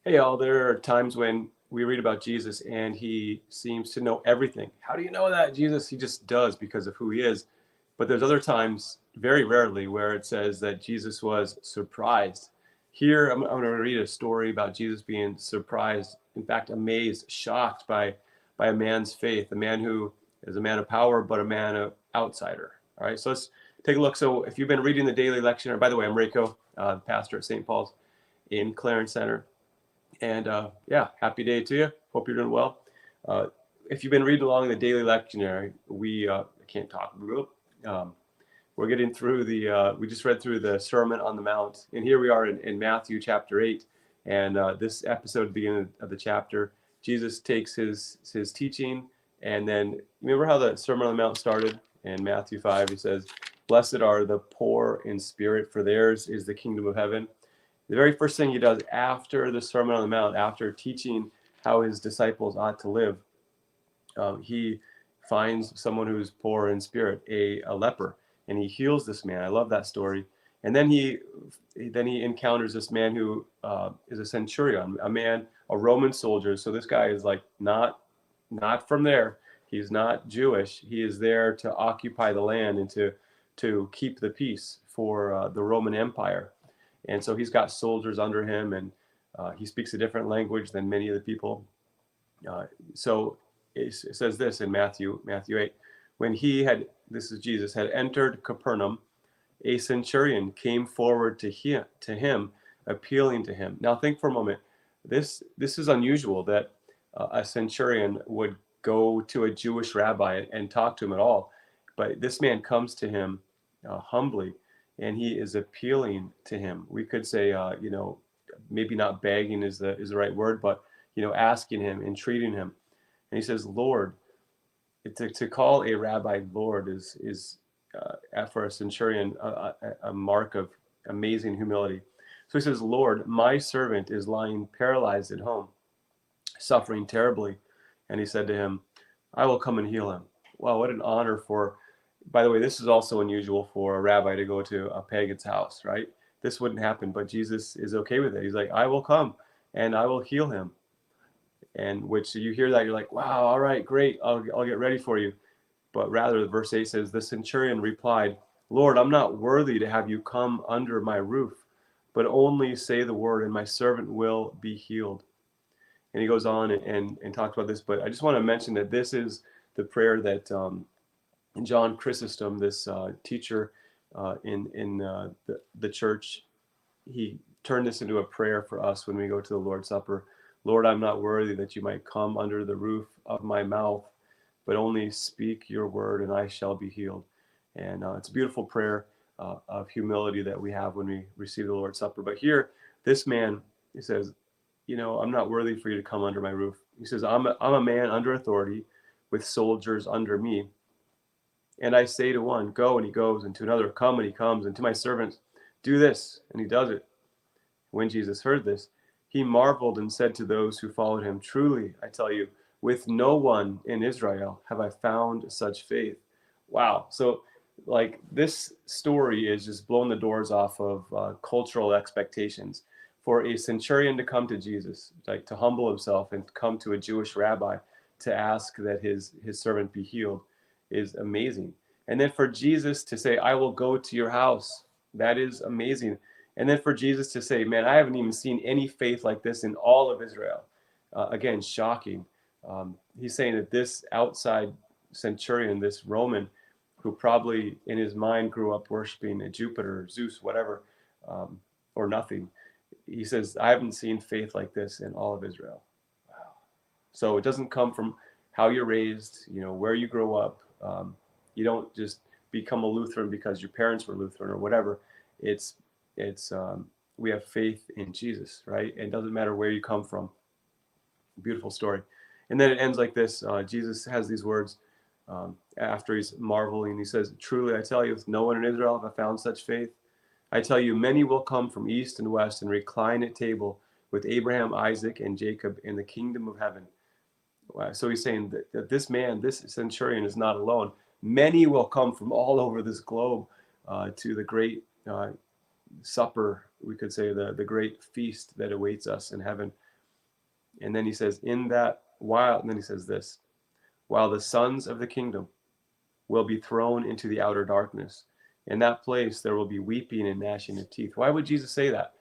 Hey, all, there are times when we read about Jesus and he seems to know everything. How do you know that, Jesus? He just does because of who he is. But there's other times, very rarely, where it says that Jesus was surprised. Here, I'm going to read a story about Jesus being surprised, in fact, amazed, shocked by a man's faith, a man who is a man of power, but a man of outsider. All right, so let's take a look. So if you've been reading the daily lectionary, by the way, I'm Reiko, pastor at St. Paul's in Clarence Center. And yeah, happy day to you. Hope you're doing well. Uh, if you've been reading along the daily lectionary, I can't talk. Um, we're getting through we just read through the Sermon on the Mount. And here we are in Matthew chapter 8. And this episode, beginning of the chapter, Jesus takes his teaching. And then remember how the Sermon on the Mount started in Matthew 5? He says, "Blessed are the poor in spirit, for theirs is the kingdom of heaven." The very first thing he does after the Sermon on the Mount, after teaching how his disciples ought to live, he finds someone who's poor in spirit, a leper, and he heals this man. I love that story. And then he encounters this man who is a centurion, a Roman soldier. So this guy is like not from there. He's not Jewish. He is there to occupy the land and to keep the peace for the Roman Empire. And so he's got soldiers under him, and he speaks a different language than many of the people. So it says this in Matthew 8, when this is Jesus, had entered Capernaum, a centurion came forward to him, appealing to him. Now think for a moment. This is unusual that a centurion would go to a Jewish rabbi and talk to him at all, but this man comes to him humbly, and he is appealing to him. We could say, maybe not begging is the right word, but asking him, entreating him. And he says, "Lord." To call a rabbi Lord is for a centurion a mark of amazing humility. So he says, "Lord, my servant is lying paralyzed at home, suffering terribly." And he said to him, "I will come and heal him." Wow, what an honor for, by the way, this is also unusual for a rabbi to go to a pagan's house, right? This wouldn't happen, but Jesus is okay with it. He's like, "I will come and I will heal him." And which you hear that, you're like, "Wow, all right, great. I'll get ready for you." But rather, verse 8 says, "The centurion replied, 'Lord, I'm not worthy to have you come under my roof, but only say the word and my servant will be healed.'" And he goes on and talks about this. But I just want to mention that this is the prayer that John Chrysostom, this teacher in the church, he turned this into a prayer for us when we go to the Lord's Supper. "Lord, I'm not worthy that you might come under the roof of my mouth, but only speak your word and I shall be healed." And it's a beautiful prayer of humility that we have when we receive the Lord's Supper. But here, this man, he says, "I'm not worthy for you to come under my roof." He says, I'm a man under authority with soldiers under me. And I say to one, 'Go,' and he goes, and to another, 'Come,' and he comes, and to my servants, 'Do this,' and he does it." When Jesus heard this, he marveled and said to those who followed him, "Truly, I tell you, with no one in Israel have I found such faith." Wow. So, like, this story is just blowing the doors off of cultural expectations. For a centurion to come to Jesus, like to humble himself and come to a Jewish rabbi to ask that his servant be healed, is amazing. And then for Jesus to say, "I will go to your house," that is amazing. And then for Jesus to say, "Man, I haven't even seen any faith like this in all of Israel." Again, shocking. He's saying that this outside centurion, this Roman, who probably in his mind grew up worshiping a Jupiter, Zeus, whatever, or nothing, he says, "I haven't seen faith like this in all of Israel." Wow. So it doesn't come from how you're raised, where you grow up. You don't just become a Lutheran because your parents were Lutheran or whatever. It's we have faith in Jesus, right? It doesn't matter where you come from. Beautiful story. And then it ends like this. Jesus has these words after he's marveling. He says, "Truly, I tell you, with no one in Israel have I found such faith. I tell you, many will come from east and west and recline at table with Abraham, Isaac, and Jacob in the kingdom of heaven." Wow. So he's saying that this man, this centurion, is not alone. Many will come from all over this globe to the great supper, we could say, the great feast that awaits us in heaven And then he says, in that while, and then he says this, while the sons of the kingdom will be thrown into the outer darkness. In that place, there will be weeping and gnashing of teeth. Why would Jesus say that?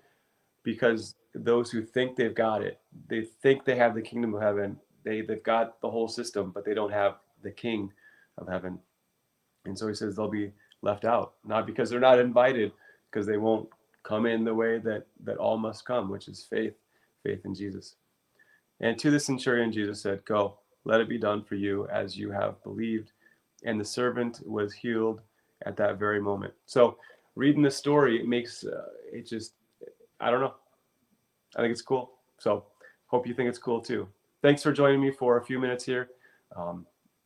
Because those who think they've got it, they think they have the kingdom of heaven, they've got the whole system, but they don't have the king of heaven. And so he says they'll be left out, not because they're not invited, because they won't come in the way that all must come, which is faith in Jesus. And to the centurion, Jesus said, go, let it be done for you as you have believed. And the servant was healed at that very moment. So reading this story, it makes it just, I don't know. I think it's cool. So hope you think it's cool too. Thanks for joining me for a few minutes here.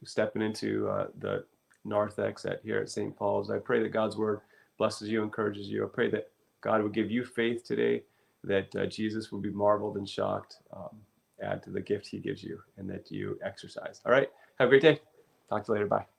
Stepping into the narthex here at St. Paul's. I pray that God's word blesses you, encourages you. I pray that God would give you faith today, that Jesus will be marveled and shocked, add to the gift he gives you, and that you exercise. All right. Have a great day. Talk to you later. Bye.